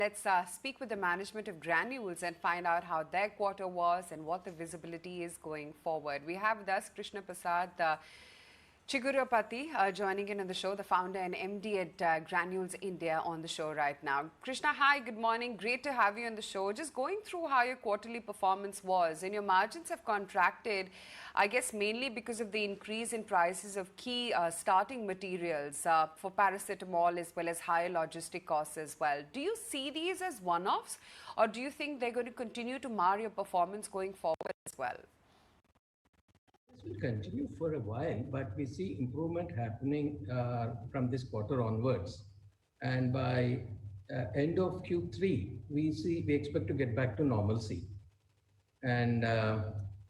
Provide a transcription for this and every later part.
Let's speak with the management of Granules and find out how their quarter was and what the visibility is going forward. We have with us Krishna Prasad Chigurupati joining in on the show, the founder and MD at Granules India on the show right now. Krishna, hi, good morning. Great to have you on the show. Just going through how your quarterly performance was, and your margins have contracted, I guess, mainly because of the increase in prices of key starting materials for paracetamol as well as higher logistic costs as well. Do you see these as one-offs, or do you think they're going to continue to mar your performance going forward as well? This will continue for a while, but we see improvement happening from this quarter onwards. And by end of Q3, we expect to get back to normalcy. And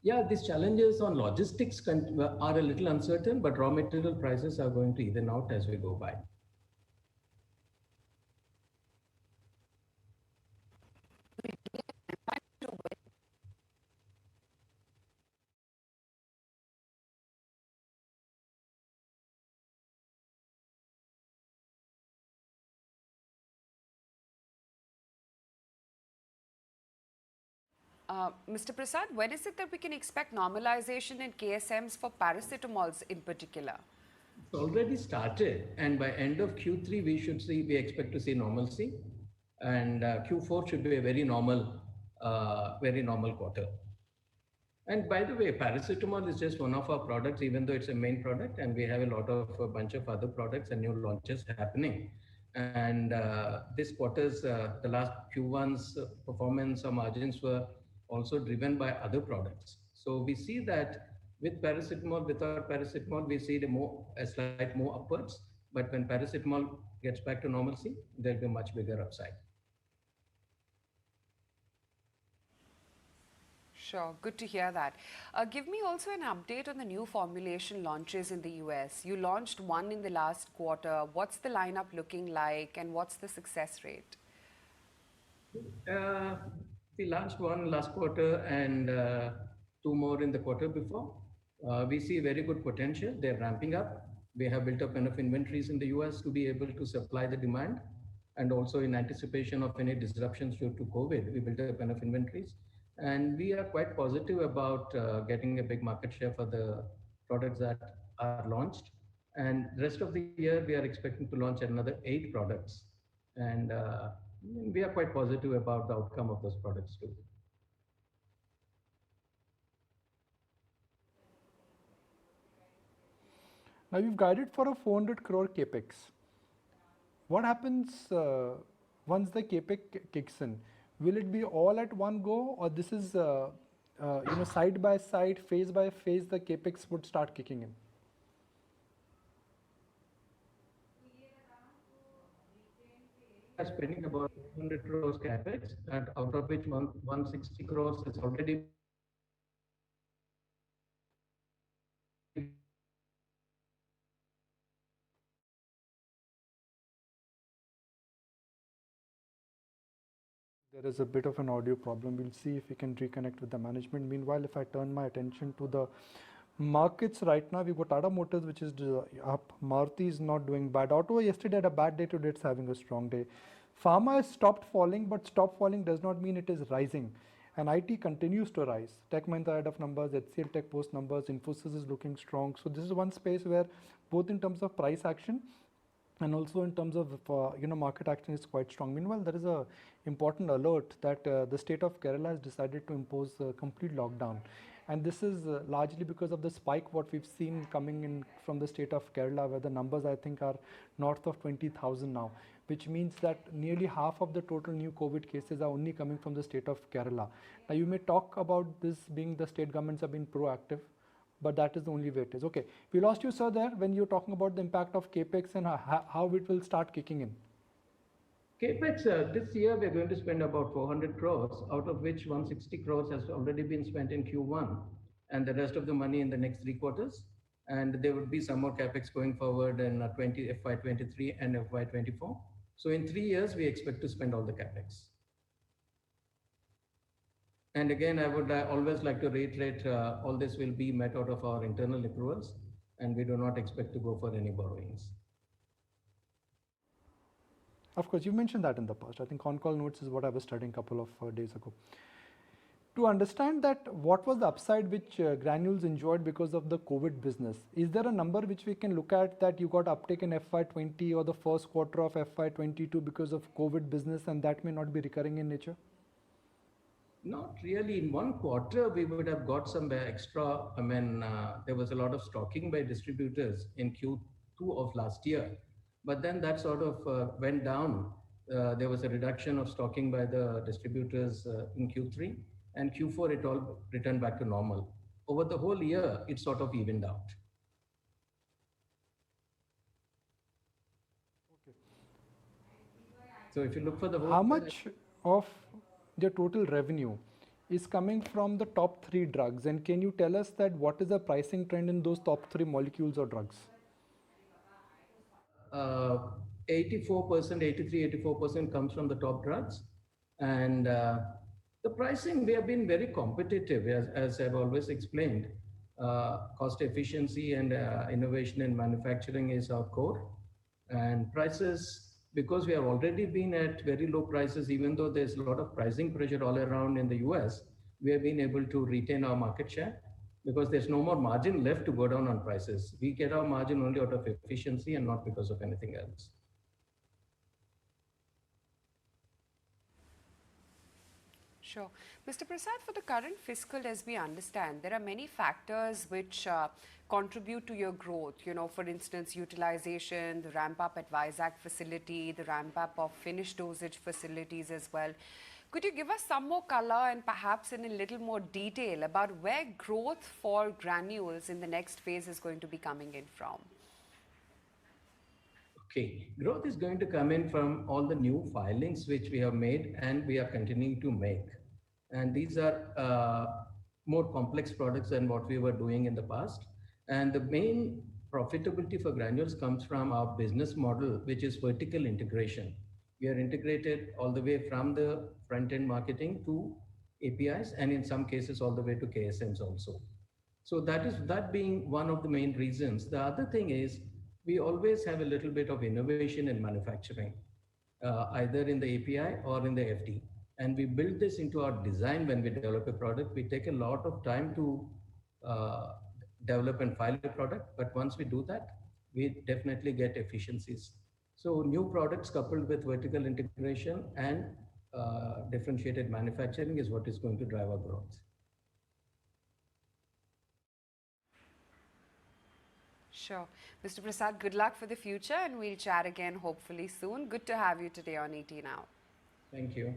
yeah, these challenges on logistics are a little uncertain, but raw material prices are going to even out as we go by. Mr. Prasad, when is it that we can expect normalization in KSMs for paracetamols in particular? It's already started, and by end of Q3, we expect to see normalcy, and Q4 should be a very normal quarter. And by the way, paracetamol is just one of our products, even though it's a main product, and we have a bunch of other products and new launches happening. And this quarter's, the last Q1's performance or margins were also driven by other products. So we see that with paracetamol, without paracetamol, we see a slight more upwards. But when paracetamol gets back to normalcy, there'll be a much bigger upside. Sure, good to hear that. Give me also an update on the new formulation launches in the US. You launched one in the last quarter. What's the lineup looking like, and what's the success rate? We launched one last quarter and two more in the quarter before. We see very good potential. They're ramping up. We have built up enough inventories in the US to be able to supply the demand. And also in anticipation of any disruptions due to COVID, we built up enough inventories. And we are quite positive about getting a big market share for the products that are launched. And the rest of the year, we are expecting to launch another 8 products. And we are quite positive about the outcome of those products too. Now you've guided for a 400 crore capex. What happens once the capex kicks in? Will it be all at one go, or this is side by side, phase by phase, the capex would start kicking in? We are spending about 400 crores capex, and out of which 160 crores is already There is a bit of an audio problem. We'll see if we can reconnect with the management. Meanwhile, if I turn my attention to the markets right now, we've got Tata Motors, which is up. Maruti is not doing bad. Auto yesterday had a bad day, today it's having a strong day. Pharma has stopped falling, but stop falling does not mean it is rising. And IT continues to rise. Tech Mahindra ahead of numbers, HCL Tech post numbers, Infosys is looking strong. So this is one space where both in terms of price action and also in terms of market action is quite strong. Meanwhile, there is a important alert that the state of Kerala has decided to impose a complete lockdown, and this is largely because of the spike what we've seen coming in from the state of Kerala, where the numbers I think are north of 20,000 now, which means that nearly half of the total new COVID cases are only coming from the state of Kerala. Now you may talk about this being the state governments have been proactive, but that is the only way it is. Okay, we lost you, sir, there when you're talking about the impact of capex and how it will start kicking in. Capex, this year we're going to spend about 400 crores, out of which 160 crores has already been spent in Q1, and the rest of the money in the next 3 quarters. And there would be some more capex going forward in FY23 and FY24. So in 3 years, we expect to spend all the capex. And again, I would always like to reiterate, all this will be met out of our internal accruals, and we do not expect to go for any borrowings. Of course, you mentioned that in the past. I think on-call notes is what I was studying a couple of days ago. To understand that, what was the upside which Granules enjoyed because of the COVID business? Is there a number which we can look at that you got uptake in FY20 or the first quarter of FY22 because of COVID business, and that may not be recurring in nature? Not really. In one quarter, we would have got some extra. I mean, there was a lot of stocking by distributors in Q2 of last year, but then that sort of went down. There was a reduction of stocking by the distributors in Q3, and Q4 it all returned back to normal. Over the whole year, it sort of evened out. Okay. So if you look for the whole How year, much of the total revenue is coming from the top 3 drugs, and can you tell us that what is the pricing trend in those top 3 molecules or drugs? 84%, 83, 84% comes from the top drugs. And the pricing, we have been very competitive, as I've always explained. Cost efficiency and innovation in manufacturing is our core. And prices, because we have already been at very low prices, even though there's a lot of pricing pressure all around in the US, we have been able to retain our market share because there's no more margin left to go down on prices. We get our margin only out of efficiency and not because of anything else. Sure. Mr. Prasad, for the current fiscal, as we understand, there are many factors which contribute to your growth. You know, for instance, utilization, the ramp up at Vizag facility, the ramp up of finished dosage facilities as well. Could you give us some more color and perhaps in a little more detail about where growth for Granules in the next phase is going to be coming in from? Okay, growth is going to come in from all the new filings which we have made and we are continuing to make. And these are more complex products than what we were doing in the past. And the main profitability for Granules comes from our business model, which is vertical integration. We are integrated all the way from the front-end marketing to APIs, and in some cases all the way to KSMs also. So that being one of the main reasons. The other thing is we always have a little bit of innovation in manufacturing, either in the API or in the FD. And we build this into our design when we develop a product. We take a lot of time to develop and file a product, but once we do that, we definitely get efficiencies. So new products coupled with vertical integration and differentiated manufacturing is what is going to drive our growth. Sure. Mr. Prasad, good luck for the future and we'll chat again hopefully soon. Good to have you today on ET Now. Thank you.